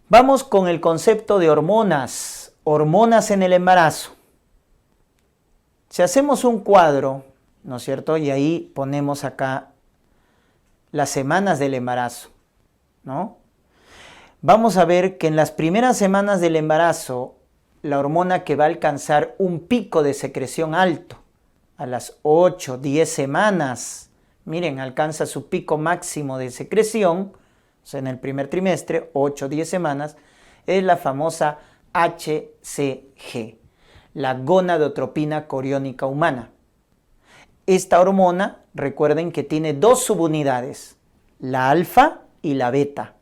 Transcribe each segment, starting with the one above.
Vamos con el concepto de hormonas, hormonas en el embarazo. Si hacemos un cuadro, ¿no es cierto? Y ahí ponemos acá las semanas del embarazo, ¿no? Vamos a ver que en las primeras semanas del embarazo, la hormona que va a alcanzar un pico de secreción alto, a las 8, 10 semanas, miren, alcanza su pico máximo de secreción, o sea, en el primer trimestre, 8, 10 semanas, es la famosa HCG, la gonadotropina coriónica humana. Esta hormona, recuerden que tiene dos subunidades, la alfa y la beta.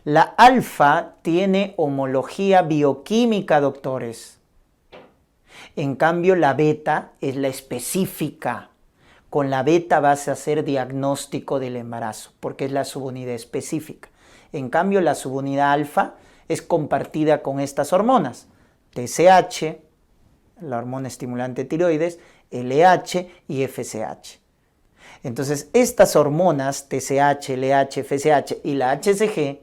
La alfa tiene homología bioquímica, doctores. En cambio, la beta es la específica. Con la beta vas a hacer diagnóstico del embarazo, porque es la subunidad específica. En cambio, la subunidad alfa es compartida con estas hormonas, TSH, la hormona estimulante tiroides, LH y FSH. Entonces, estas hormonas, TSH, LH, FSH y la HCG,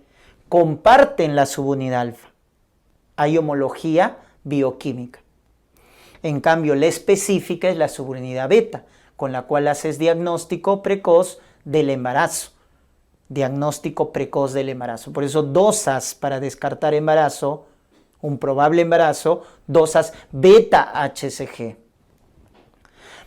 comparten la subunidad alfa. Hay homología bioquímica. En cambio, la específica es la subunidad beta, con la cual haces diagnóstico precoz del embarazo. Diagnóstico precoz del embarazo. Por eso dosas para descartar embarazo, un probable embarazo, dosas beta-HCG.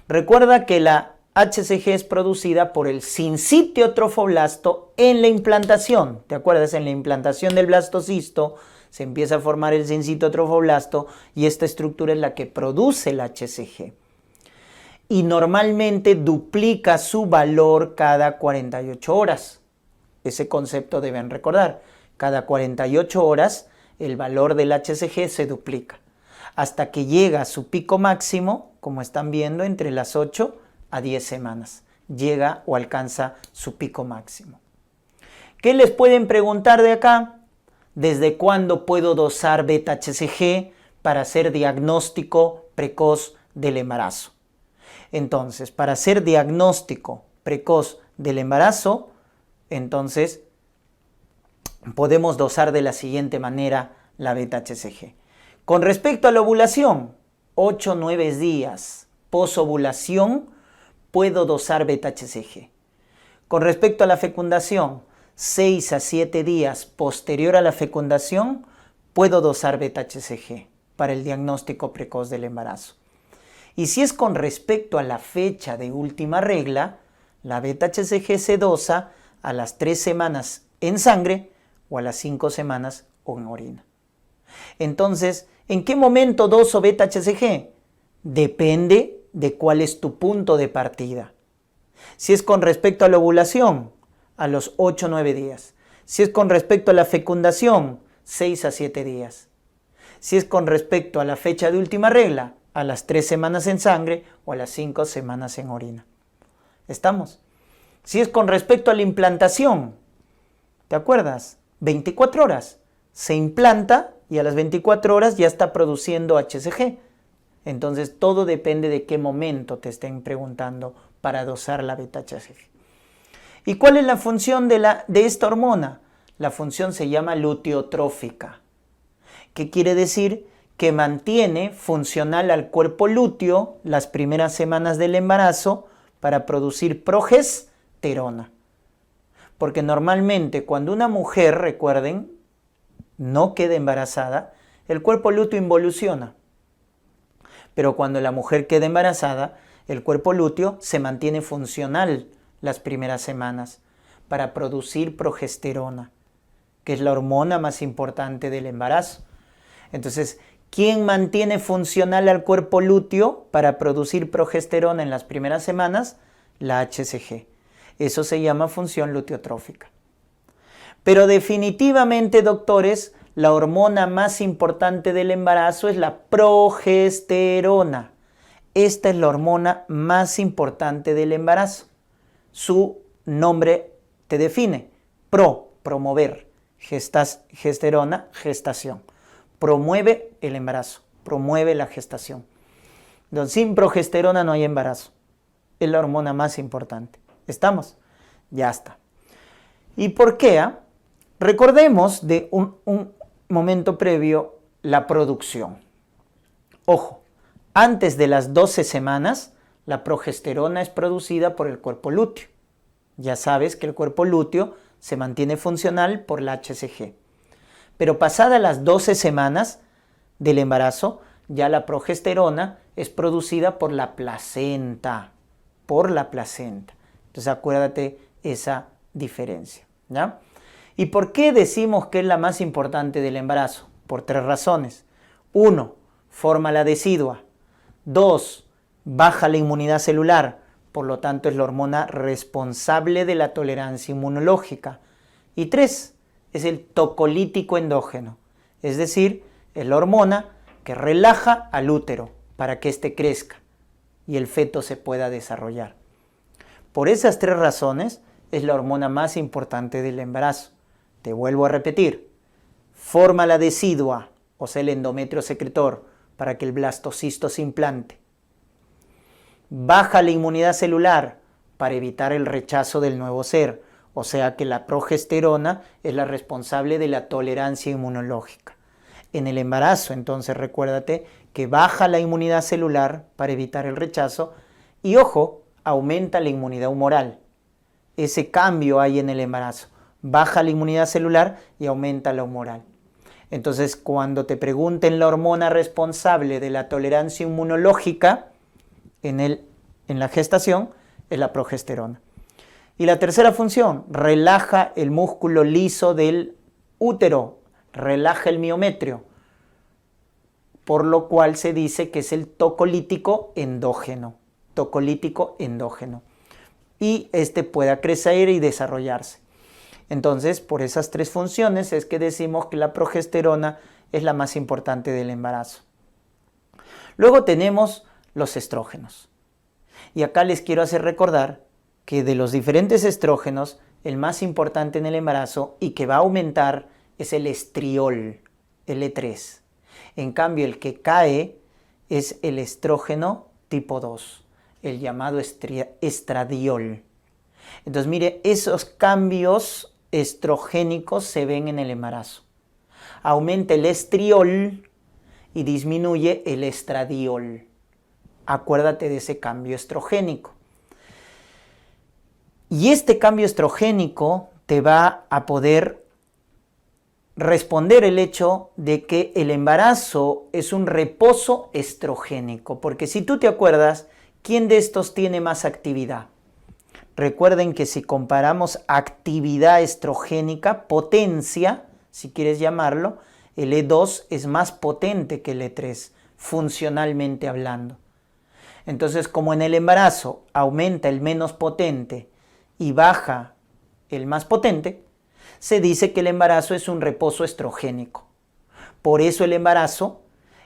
Recuerda que la HCG es producida por el sincitio trofoblasto en la implantación. ¿Te acuerdas? En la implantación del blastocisto se empieza a formar el sincitio trofoblasto y esta estructura es la que produce el HCG. Y normalmente duplica su valor cada 48 horas. Ese concepto deben recordar. Cada 48 horas el valor del HCG se duplica hasta que llega a su pico máximo, como están viendo, entre las 8 a 10 semanas. Llega o alcanza su pico máximo. ¿Qué les pueden preguntar de acá? ¿Desde cuándo puedo dosar beta-HCG para hacer diagnóstico precoz del embarazo? Entonces, para hacer diagnóstico precoz del embarazo, entonces podemos dosar de la siguiente manera la beta-HCG. Con respecto a la ovulación, 8 o 9 días posovulación, puedo dosar beta-HCG. Con respecto a la fecundación, 6 a 7 días posterior a la fecundación, puedo dosar beta-HCG para el diagnóstico precoz del embarazo. Y si es con respecto a la fecha de última regla, la beta-HCG se dosa a las 3 semanas en sangre o a las 5 semanas en orina. Entonces, ¿en qué momento doso beta-HCG? Depende de cuál es tu punto de partida. Si es con respecto a la ovulación, a los 8 o 9 días. Si es con respecto a la fecundación, 6 a 7 días. Si es con respecto a la fecha de última regla, a las 3 semanas en sangre o a las 5 semanas en orina. ¿Estamos? Si es con respecto a la implantación, ¿te acuerdas? 24 horas. Se implanta y a las 24 horas ya está produciendo HCG. Entonces todo depende de qué momento te estén preguntando para dosar la beta-HCG. ¿Y cuál es la función de esta hormona? La función se llama luteotrófica. ¿Qué quiere decir? Que mantiene funcional al cuerpo lúteo las primeras semanas del embarazo para producir progesterona. Porque normalmente cuando una mujer, recuerden, no queda embarazada, el cuerpo lúteo involuciona. Pero cuando la mujer queda embarazada, el cuerpo lúteo se mantiene funcional las primeras semanas para producir progesterona, que es la hormona más importante del embarazo. Entonces, ¿quién mantiene funcional al cuerpo lúteo para producir progesterona en las primeras semanas? La HCG. Eso se llama función luteotrófica. Pero definitivamente, doctores, la hormona más importante del embarazo es la progesterona. Esta es la hormona más importante del embarazo. Su nombre te define. Promover. Gesterona, gestación. Promueve el embarazo, promueve la gestación. Entonces, sin progesterona no hay embarazo. Es la hormona más importante. ¿Estamos? Ya está. ¿Y por qué? Recordemos de un momento previo la producción. Ojo, antes de las 12 semanas, la progesterona es producida por el cuerpo lúteo. Ya sabes que el cuerpo lúteo se mantiene funcional por la HCG. Pero pasadas las 12 semanas del embarazo, ya la progesterona es producida por la placenta. Por la placenta. Entonces acuérdate esa diferencia, ¿ya? ¿Y por qué decimos que es la más importante del embarazo? Por 3 razones. 1, forma la decidua. 2, baja la inmunidad celular. Por lo tanto, es la hormona responsable de la tolerancia inmunológica. Y 3, es el tocolítico endógeno. Es decir, es la hormona que relaja al útero para que éste crezca y el feto se pueda desarrollar. Por esas 3 razones, es la hormona más importante del embarazo. Te vuelvo a repetir, forma la decidua, o sea el endometrio secretor, para que el blastocisto se implante. Baja la inmunidad celular para evitar el rechazo del nuevo ser, o sea que la progesterona es la responsable de la tolerancia inmunológica. En el embarazo, entonces, recuérdate que baja la inmunidad celular para evitar el rechazo y, ojo, aumenta la inmunidad humoral. Ese cambio hay en el embarazo. Baja la inmunidad celular y aumenta la humoral. Entonces, cuando te pregunten la hormona responsable de la tolerancia inmunológica en la gestación, es la progesterona. Y la tercera función, relaja el músculo liso del útero, relaja el miometrio, por lo cual se dice que es el tocolítico endógeno. Tocolítico endógeno. Y este pueda crecer y desarrollarse. Entonces, por esas 3 funciones es que decimos que la progesterona es la más importante del embarazo. Luego tenemos los estrógenos. Y acá les quiero hacer recordar que de los diferentes estrógenos, el más importante en el embarazo y que va a aumentar es el estriol, L3. En cambio, el que cae es el estrógeno tipo 2, el llamado estradiol. Entonces, mire, esos cambios estrogénicos se ven en el embarazo. Aumenta el estriol y disminuye el estradiol. Acuérdate de ese cambio estrogénico. Y este cambio estrogénico te va a poder responder el hecho de que el embarazo es un reposo estrogénico. Porque si tú te acuerdas, ¿quién de estos tiene más actividad? Recuerden que si comparamos actividad estrogénica, potencia, si quieres llamarlo, el E2 es más potente que el E3, funcionalmente hablando. Entonces, como en el embarazo aumenta el menos potente y baja el más potente, se dice que el embarazo es un reposo estrogénico. Por eso el embarazo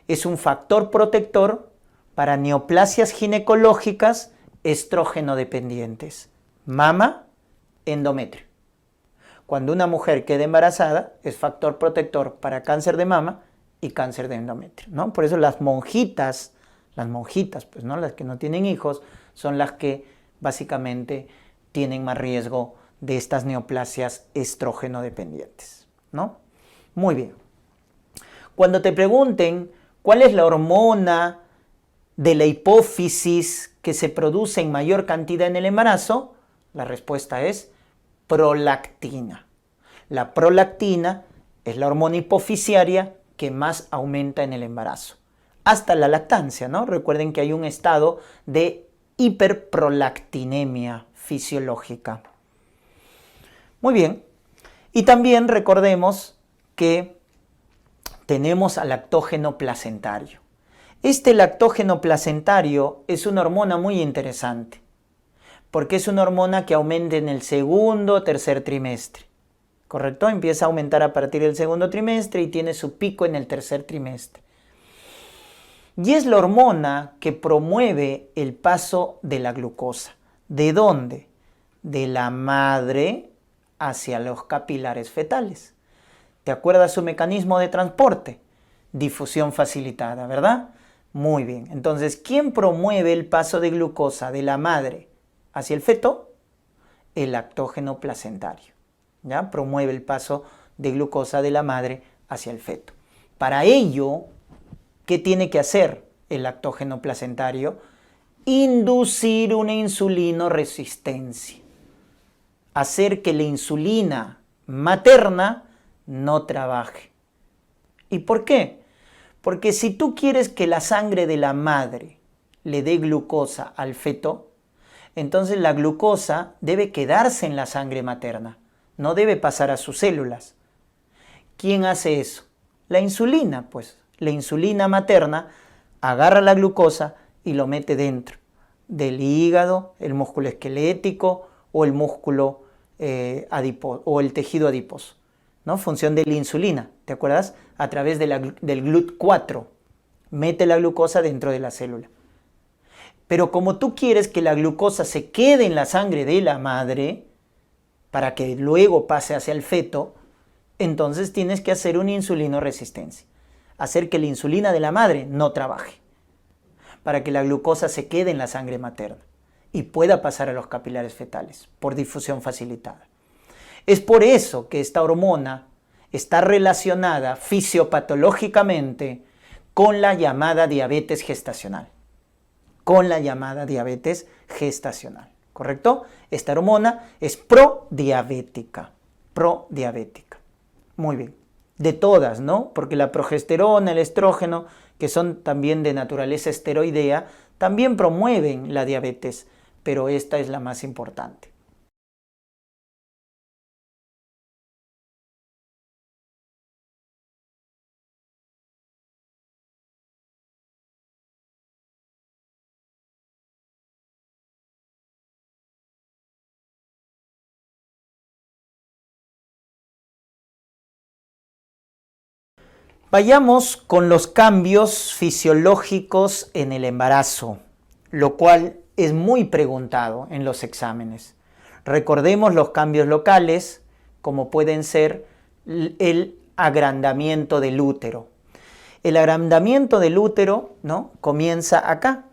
es un factor protector para neoplasias ginecológicas estrógeno dependientes. Mama, endometrio. Cuando una mujer queda embarazada, es factor protector para cáncer de mama y cáncer de endometrio, ¿no? Por eso las monjitas, pues, ¿no? Las que no tienen hijos, son las que básicamente tienen más riesgo de estas neoplasias estrógeno dependientes, ¿no? Muy bien. Cuando te pregunten cuál es la hormona de la hipófisis que se produce en mayor cantidad en el embarazo, la respuesta es prolactina. La prolactina es la hormona hipofisiaria que más aumenta en el embarazo. Hasta la lactancia, ¿no? Recuerden que hay un estado de hiperprolactinemia fisiológica. Muy bien. Y también recordemos que tenemos al lactógeno placentario. Este lactógeno placentario es una hormona muy interesante, porque es una hormona que aumenta en el segundo o tercer trimestre, ¿correcto? Empieza a aumentar a partir del segundo trimestre y tiene su pico en el tercer trimestre. Y es la hormona que promueve el paso de la glucosa. ¿De dónde? De la madre hacia los capilares fetales. ¿Te acuerdas su mecanismo de transporte? Difusión facilitada, ¿verdad? Muy bien. Entonces, ¿quién promueve el paso de glucosa de la madre hacia el feto? El lactógeno placentario. ¿Ya? Promueve el paso de glucosa de la madre hacia el feto. Para ello, ¿qué tiene que hacer el lactógeno placentario? Inducir una insulinoresistencia. Hacer que la insulina materna no trabaje. ¿Y por qué? Porque si tú quieres que la sangre de la madre le dé glucosa al feto, entonces la glucosa debe quedarse en la sangre materna, no debe pasar a sus células. ¿Quién hace eso? La insulina, pues. La insulina materna agarra la glucosa y lo mete dentro del hígado, el músculo esquelético o el músculo adiposo o el tejido adiposo, ¿no? Función de la insulina, ¿te acuerdas? A través de del GLUT4, mete la glucosa dentro de la célula. Pero como tú quieres que la glucosa se quede en la sangre de la madre, para que luego pase hacia el feto, entonces tienes que hacer una insulinoresistencia. Hacer que la insulina de la madre no trabaje, para que la glucosa se quede en la sangre materna y pueda pasar a los capilares fetales por difusión facilitada. Es por eso que esta hormona está relacionada fisiopatológicamente con la llamada diabetes gestacional. ¿Correcto? Esta hormona es prodiabética. Muy bien. De todas, ¿no? Porque la progesterona, el estrógeno, que son también de naturaleza esteroidea, también promueven la diabetes, pero esta es la más importante. Vayamos con los cambios fisiológicos en el embarazo, lo cual es muy preguntado en los exámenes. Recordemos los cambios locales, como pueden ser el agrandamiento del útero. El agrandamiento del útero, ¿no?, comienza acá.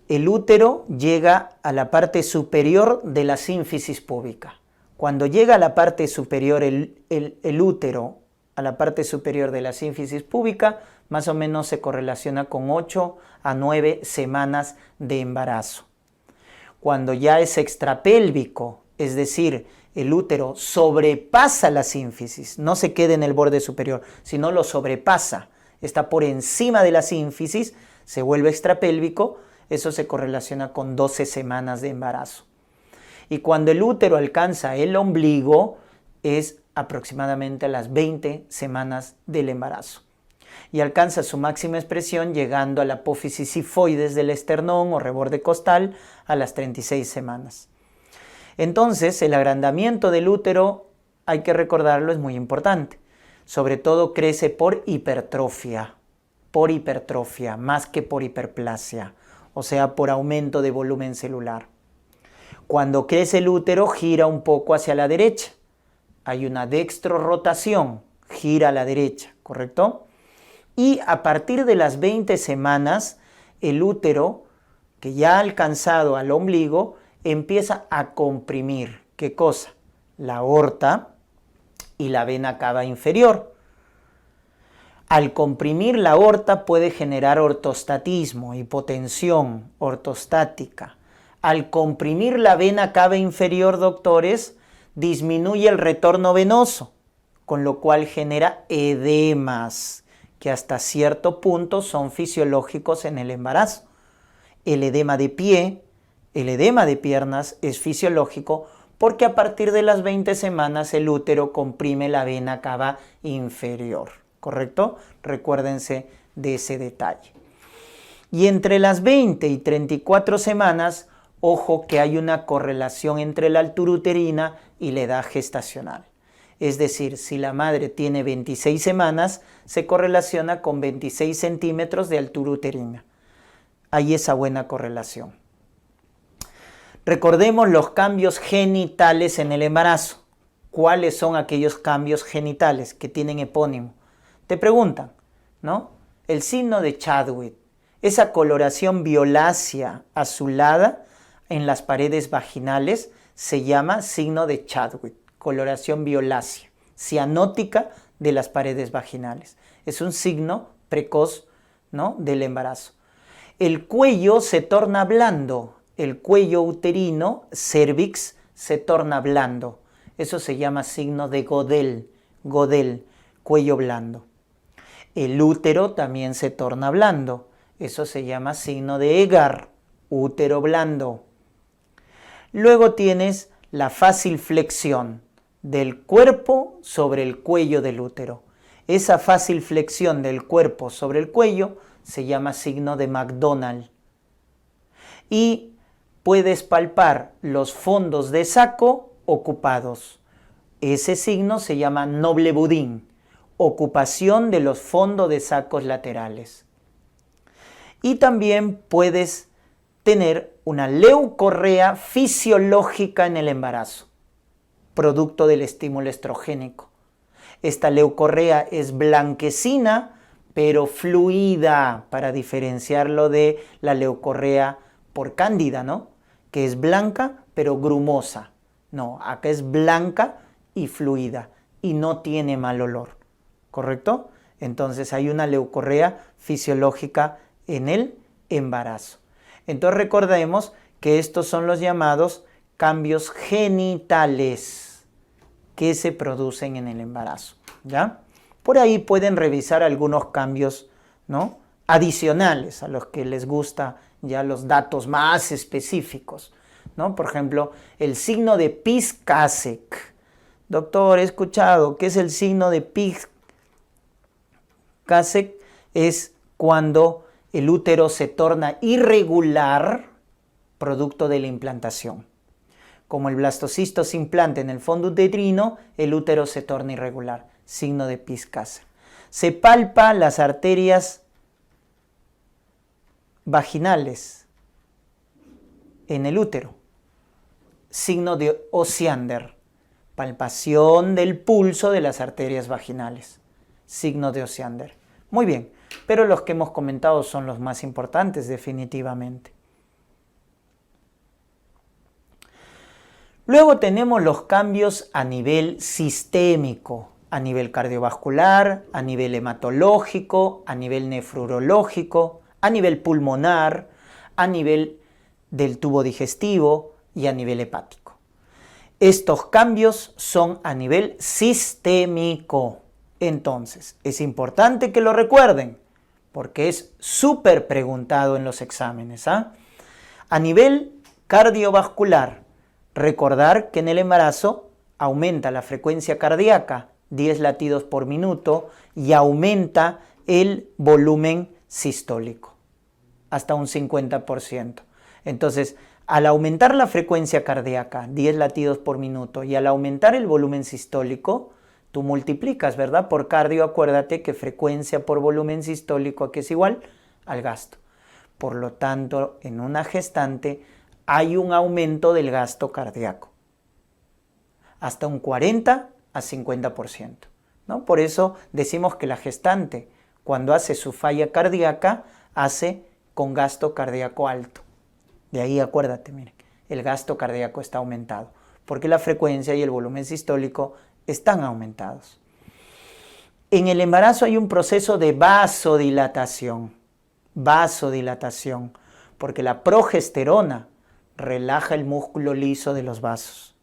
El útero llega a la parte superior de la sínfisis púbica. Cuando llega a la parte superior el útero, a la parte superior de la sínfisis púbica, más o menos se correlaciona con 8 a 9 semanas de embarazo. Cuando ya es extrapélvico, es decir, el útero sobrepasa la sínfisis, no se queda en el borde superior, sino lo sobrepasa, está por encima de la sínfisis, se vuelve extrapélvico, eso se correlaciona con 12 semanas de embarazo. Y cuando el útero alcanza el ombligo, es aproximadamente a las 20 semanas del embarazo. Y alcanza su máxima expresión llegando a la apófisis sifoides del esternón o reborde costal a las 36 semanas. Entonces, el agrandamiento del útero, hay que recordarlo, es muy importante. Sobre todo crece por hipertrofia, más que por hiperplasia, o sea, por aumento de volumen celular. Cuando crece el útero, gira un poco hacia la derecha. Hay una dextrorrotación, gira a la derecha, ¿correcto? Y a partir de las 20 semanas, el útero, que ya ha alcanzado al ombligo, empieza a comprimir. ¿Qué cosa? La aorta y la vena cava inferior. Al comprimir la aorta puede generar ortostatismo, hipotensión ortostática. Al comprimir la vena cava inferior, doctores, disminuye el retorno venoso, con lo cual genera edemas, que hasta cierto punto son fisiológicos en el embarazo. El edema de pie, el edema de piernas es fisiológico porque a partir de las 20 semanas el útero comprime la vena cava inferior, ¿correcto? Recuérdense de ese detalle. Y entre las 20 y 34 semanas, ojo que hay una correlación entre la altura uterina y la edad gestacional. Es decir, si la madre tiene 26 semanas, se correlaciona con 26 centímetros de altura uterina. Hay esa buena correlación. Recordemos los cambios genitales en el embarazo. ¿Cuáles son aquellos cambios genitales que tienen epónimo? Te preguntan, ¿no? El signo de Chadwick, esa coloración violácea azulada en las paredes vaginales, se llama signo de Chadwick, coloración violácea, cianótica de las paredes vaginales. Es un signo precoz, ¿no?, del embarazo. El cuello se torna blando, el cuello uterino, cervix, se torna blando. Eso se llama signo de Godel, cuello blando. El útero también se torna blando. Eso se llama signo de Egar, útero blando. Luego tienes la fácil flexión del cuerpo sobre el cuello del útero. Esa fácil flexión del cuerpo sobre el cuello se llama signo de McDonald. Y puedes palpar los fondos de saco ocupados. Ese signo se llama noble budín, ocupación de los fondos de sacos laterales. Y también puedes tener una leucorrea fisiológica en el embarazo, producto del estímulo estrogénico. Esta leucorrea es blanquecina, pero fluida, para diferenciarlo de la leucorrea por cándida, ¿no?, que es blanca, pero grumosa. No, acá es blanca y fluida y no tiene mal olor, ¿correcto? Entonces hay una leucorrea fisiológica en el embarazo. Entonces recordemos que estos son los llamados cambios genitales que se producen en el embarazo, ¿ya? Por ahí pueden revisar algunos cambios, ¿no?, adicionales a los que les gusta ya los datos más específicos, ¿no? Por ejemplo, el signo de Pisz-Kasek. Doctor, he escuchado, ¿qué es el signo de Pisz-Kasek? Es cuando el útero se torna irregular producto de la implantación. Como el blastocisto se implanta en el fondo uterino, el útero se torna irregular. Signo de Pisz-Kasek. Se palpa las arterias vaginales en el útero. Signo de Osiander. Palpación del pulso de las arterias vaginales. Signo de Osiander. Muy bien, pero los que hemos comentado son los más importantes definitivamente. Luego tenemos los cambios a nivel sistémico, a nivel cardiovascular, a nivel hematológico, a nivel nefrológico, a nivel pulmonar, a nivel del tubo digestivo y a nivel hepático. Estos cambios son a nivel sistémico. Entonces, es importante que lo recuerden, porque es súper preguntado en los exámenes, ¿ah? A nivel cardiovascular, recordar que en el embarazo aumenta la frecuencia cardíaca, 10 latidos por minuto, y aumenta el volumen sistólico, hasta un 50%. Entonces, al aumentar la frecuencia cardíaca, 10 latidos por minuto, y al aumentar el volumen sistólico, tú multiplicas, ¿verdad? Por cardio, acuérdate que frecuencia por volumen sistólico aquí es igual al gasto. Por lo tanto, en una gestante hay un aumento del gasto cardíaco, hasta un 40 a 50%, ¿no? Por eso decimos que la gestante, cuando hace su falla cardíaca, hace con gasto cardíaco alto. De ahí acuérdate, miren, el gasto cardíaco está aumentado, porque la frecuencia y el volumen sistólico están aumentados. En el embarazo hay un proceso de vasodilatación, porque la progesterona relaja el músculo liso de los vasos.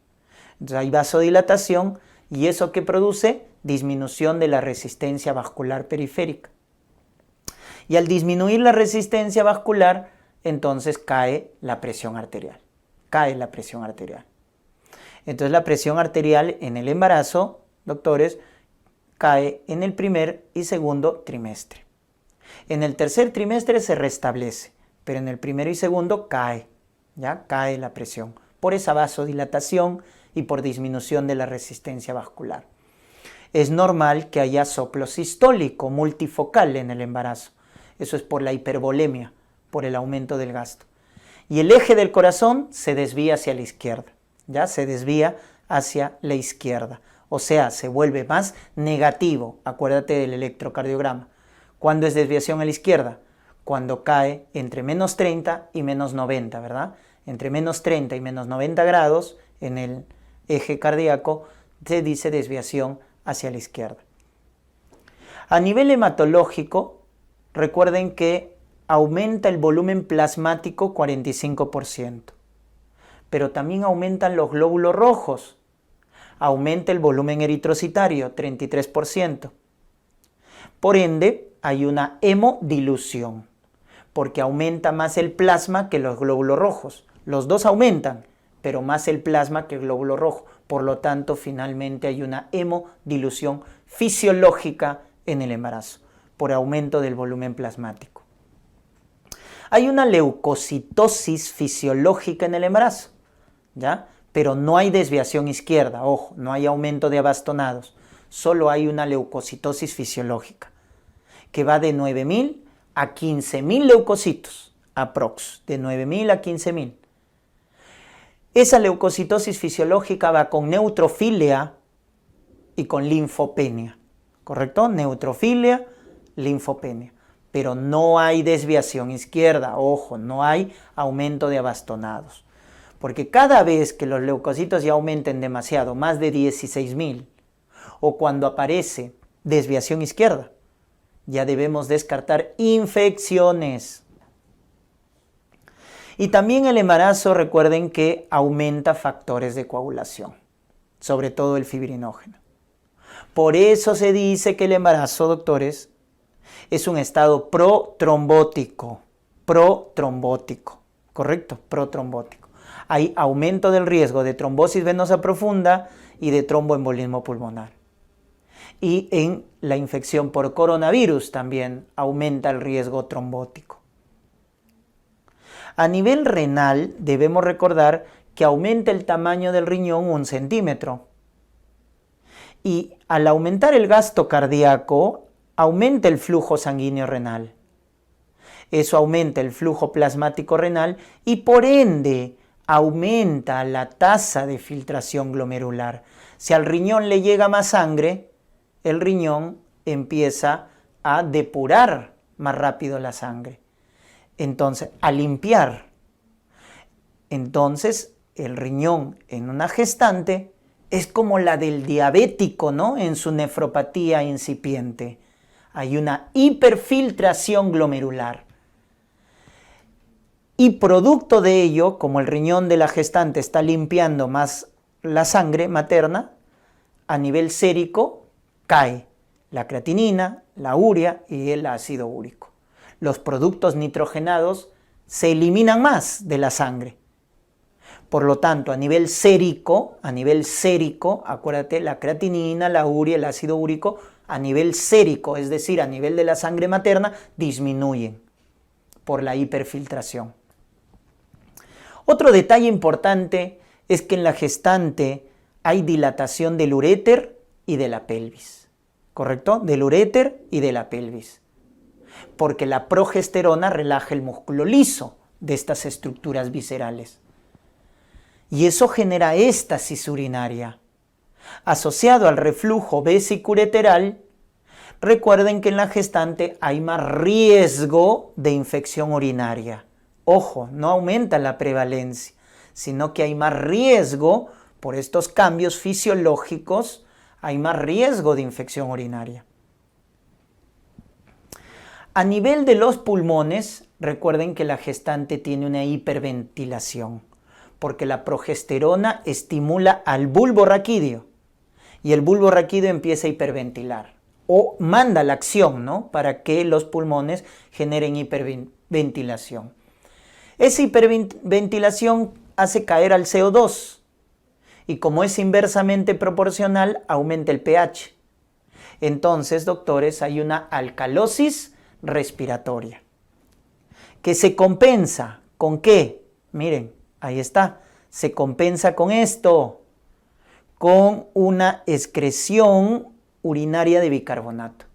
Entonces hay vasodilatación y eso que produce disminución de la resistencia vascular periférica. Y al disminuir la resistencia vascular, entonces cae la presión arterial. Entonces la presión arterial en el embarazo, doctores, cae en el primer y segundo trimestre. En el tercer trimestre se restablece, pero en el primero y segundo cae la presión por esa vasodilatación y por disminución de la resistencia vascular. Es normal que haya soplo sistólico multifocal en el embarazo. Eso es por la hipervolemia, por el aumento del gasto. Y el eje del corazón se desvía hacia la izquierda, se desvía hacia la izquierda. O sea, se vuelve más negativo. Acuérdate del electrocardiograma. ¿Cuándo es desviación a la izquierda? Cuando cae entre menos 30 y menos 90, ¿verdad? Entre menos 30 y menos 90 grados en el eje cardíaco se dice desviación hacia la izquierda. A nivel hematológico, recuerden que aumenta el volumen plasmático 45%, pero también aumentan los glóbulos rojos, aumenta el volumen eritrocitario 33%. Por ende, hay una hemodilución, porque aumenta más el plasma que los glóbulos rojos. Los dos aumentan, pero más el plasma que el glóbulo rojo. Por lo tanto, finalmente hay una hemodilución fisiológica en el embarazo, por aumento del volumen plasmático. Hay una leucocitosis fisiológica en el embarazo, ¿ya? Pero no hay desviación izquierda, ojo, no hay aumento de abastonados, solo hay una leucocitosis fisiológica, que va de 9.000 a 15.000 leucocitos, aprox, de 9.000 a 15.000. Esa leucocitosis fisiológica va con neutrofilia y con linfopenia, ¿correcto? Neutrofilia, linfopenia. Pero no hay desviación izquierda, ojo, no hay aumento de abastonados. Porque cada vez que los leucocitos ya aumenten demasiado, más de 16.000, o cuando aparece desviación izquierda, ya debemos descartar infecciones. Y también el embarazo, recuerden que aumenta factores de coagulación, sobre todo el fibrinógeno. Por eso se dice que el embarazo, doctores, es un estado protrombótico, ¿correcto? Protrombótico. Hay aumento del riesgo de trombosis venosa profunda y de tromboembolismo pulmonar. Y en la infección por coronavirus también aumenta el riesgo trombótico. A nivel renal debemos recordar que aumenta el tamaño del riñón 1 centímetro. Y al aumentar el gasto cardíaco, aumenta el flujo sanguíneo renal. Eso aumenta el flujo plasmático renal y por ende aumenta la tasa de filtración glomerular. Si al riñón le llega más sangre, el riñón empieza a depurar más rápido la sangre. Entonces, a limpiar. Entonces, el riñón en una gestante es como la del diabético, ¿no? En su nefropatía incipiente. Hay una hiperfiltración glomerular. Y producto de ello, como el riñón de la gestante está limpiando más la sangre materna, a nivel sérico cae la creatinina, la urea y el ácido úrico. Los productos nitrogenados se eliminan más de la sangre. Por lo tanto, a nivel sérico, acuérdate, la creatinina, la urea, el ácido úrico, a nivel sérico, es decir, a nivel de la sangre materna, disminuyen por la hiperfiltración. Otro detalle importante es que en la gestante hay dilatación del uréter y de la pelvis, ¿correcto? Del uréter y de la pelvis, porque la progesterona relaja el músculo liso de estas estructuras viscerales. Y eso genera éstasis urinaria. Asociado al reflujo vesicureteral, recuerden que en la gestante hay más riesgo de infección urinaria. Ojo, no aumenta la prevalencia, sino que hay más riesgo por estos cambios fisiológicos, hay más riesgo de infección urinaria. A nivel de los pulmones, recuerden que la gestante tiene una hiperventilación, porque la progesterona estimula al bulbo raquídeo y el bulbo raquídeo empieza a hiperventilar o manda la acción, ¿no?, para que los pulmones generen hiperventilación. Esa hiperventilación hace caer al CO2 y como es inversamente proporcional, aumenta el pH. Entonces, doctores, hay una alcalosis respiratoria que se compensa ¿con qué? Miren, ahí está, se compensa con esto, con una excreción urinaria de bicarbonato.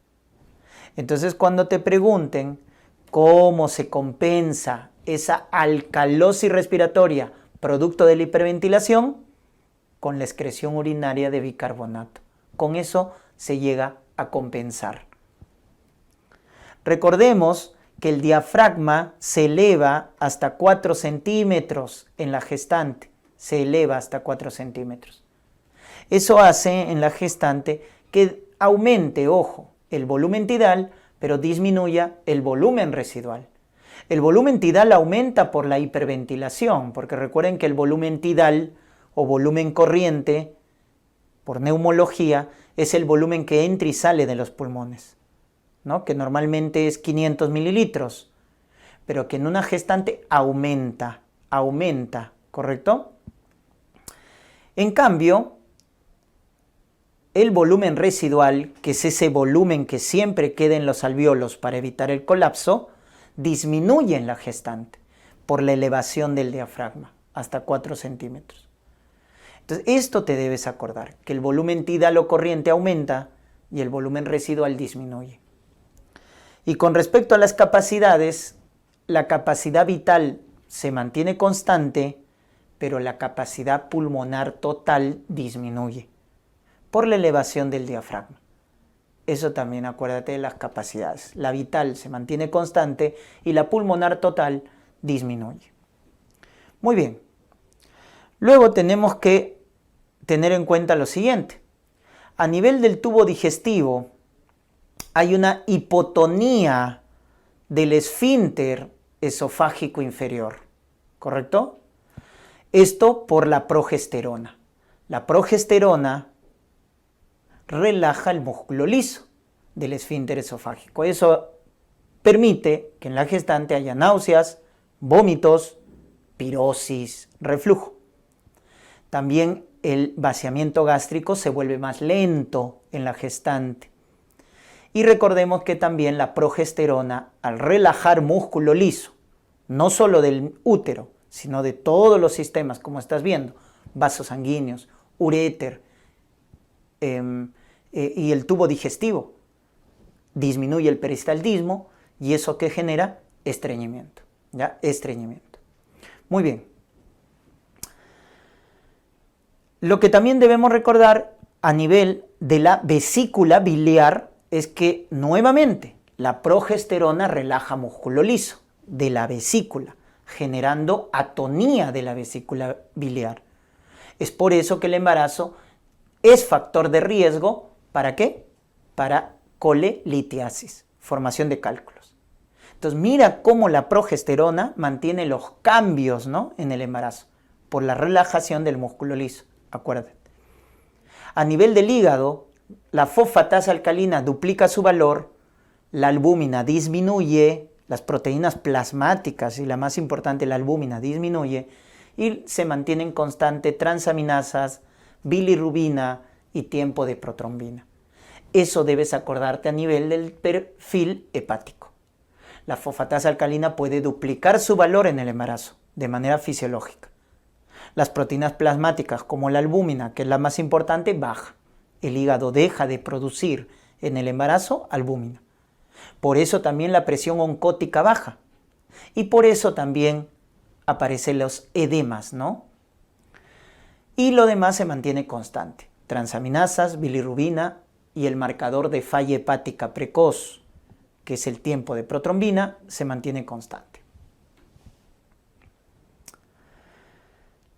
Entonces, cuando te pregunten cómo se compensa esa alcalosis respiratoria producto de la hiperventilación, con la excreción urinaria de bicarbonato. Con eso se llega a compensar. Recordemos que el diafragma se eleva hasta 4 centímetros en la gestante, se eleva hasta 4 centímetros. Eso hace en la gestante que aumente, ojo, el volumen tidal, pero disminuya el volumen residual. El volumen tidal aumenta por la hiperventilación, porque recuerden que el volumen tidal o volumen corriente, por neumología, es el volumen que entra y sale de los pulmones, ¿no? Que normalmente es 500 mililitros, pero que en una gestante aumenta, ¿correcto? En cambio, el volumen residual, que es ese volumen que siempre queda en los alvéolos para evitar el colapso, disminuye en la gestante por la elevación del diafragma hasta 4 centímetros. Entonces, esto te debes acordar, que el volumen tidal o corriente aumenta y el volumen residual disminuye. Y con respecto a las capacidades, la capacidad vital se mantiene constante, pero la capacidad pulmonar total disminuye por la elevación del diafragma. Eso también acuérdate de las capacidades. La vital se mantiene constante y la pulmonar total disminuye. Muy bien. Luego tenemos que tener en cuenta lo siguiente. A nivel del tubo digestivo hay una hipotonía del esfínter esofágico inferior, ¿correcto? Esto por la progesterona. La progesterona relaja el músculo liso del esfínter esofágico. Eso permite que en la gestante haya náuseas, vómitos, pirosis, reflujo. También el vaciamiento gástrico se vuelve más lento en la gestante. Y recordemos que también la progesterona, al relajar músculo liso, no solo del útero, sino de todos los sistemas, como estás viendo, vasos sanguíneos, uréter, y el tubo digestivo, disminuye el peristaltismo y eso que genera estreñimiento, ¿ya? Estreñimiento. Muy bien. Lo que también debemos recordar a nivel de la vesícula biliar es que nuevamente la progesterona relaja músculo liso de la vesícula, generando atonía de la vesícula biliar. Es por eso que el embarazo es factor de riesgo. ¿Para qué? Para colelitiasis, formación de cálculos. Entonces mira cómo la progesterona mantiene los cambios, ¿no?, en el embarazo, por la relajación del músculo liso, acuérdate. A nivel del hígado, la fosfatasa alcalina duplica su valor, la albúmina disminuye, las proteínas plasmáticas y la más importante, la albúmina, disminuye y se mantienen constantes transaminasas, bilirrubina y tiempo de protrombina. Eso debes acordarte a nivel del perfil hepático. La fosfatasa alcalina puede duplicar su valor en el embarazo de manera fisiológica. Las proteínas plasmáticas como la albúmina, que es la más importante, baja. El hígado deja de producir en el embarazo albúmina. Por eso también la presión oncótica baja. Y por eso también aparecen los edemas, ¿no? Y lo demás se mantiene constante. Transaminasas, bilirrubina y el marcador de falla hepática precoz, que es el tiempo de protrombina, se mantiene constante.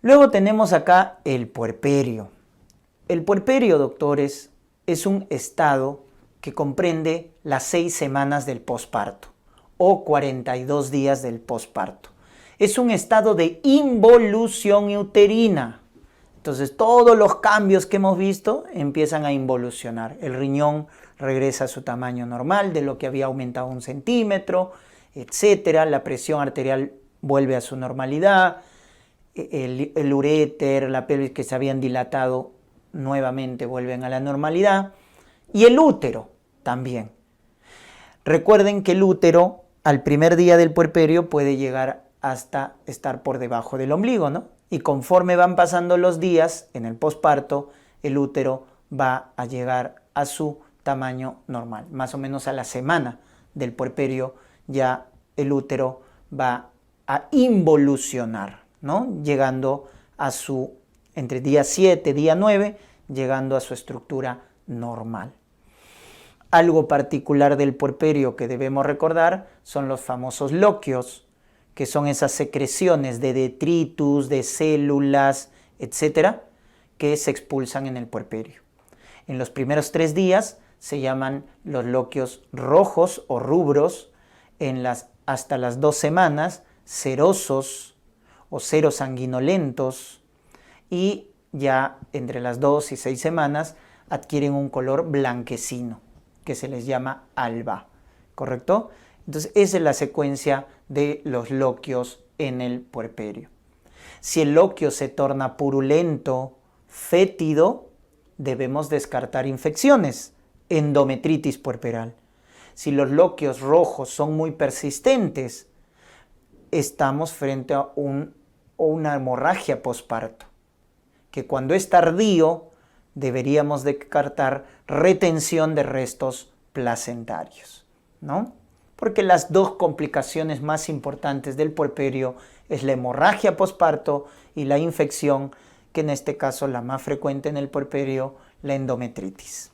Luego tenemos acá el puerperio. El puerperio, doctores, es un estado que comprende las 6 semanas del posparto o 42 días del posparto. Es un estado de involución uterina. Entonces todos los cambios que hemos visto empiezan a involucionar. El riñón regresa a su tamaño normal, de lo que había aumentado 1 centímetro, etc. La presión arterial vuelve a su normalidad, el uréter, la pelvis que se habían dilatado nuevamente vuelven a la normalidad y el útero también. Recuerden que el útero al primer día del puerperio puede llegar hasta estar por debajo del ombligo, ¿no? Y conforme van pasando los días en el posparto, el útero va a llegar a su tamaño normal. Más o menos a la semana del puerperio ya el útero va a involucionar, ¿no? Llegando a su, entre día 7, día 9, llegando a su estructura normal. Algo particular del puerperio que debemos recordar son los famosos loquios, que son esas secreciones de detritus, de células, etcétera, que se expulsan en el puerperio. En los primeros 3 días se llaman los loquios rojos o rubros, hasta las 2 semanas, serosos o serosanguinolentos, y ya entre las 2 y 6 semanas adquieren un color blanquecino, que se les llama alba, ¿correcto? Entonces esa es la secuencia de los loquios en el puerperio. Si el loquio se torna purulento, fétido, debemos descartar infecciones, endometritis puerperal. Si los loquios rojos son muy persistentes, estamos frente a una hemorragia posparto, que cuando es tardío deberíamos descartar retención de restos placentarios, ¿no? Porque las 2 complicaciones más importantes del puerperio es la hemorragia posparto y la infección, que en este caso la más frecuente en el puerperio, la endometritis.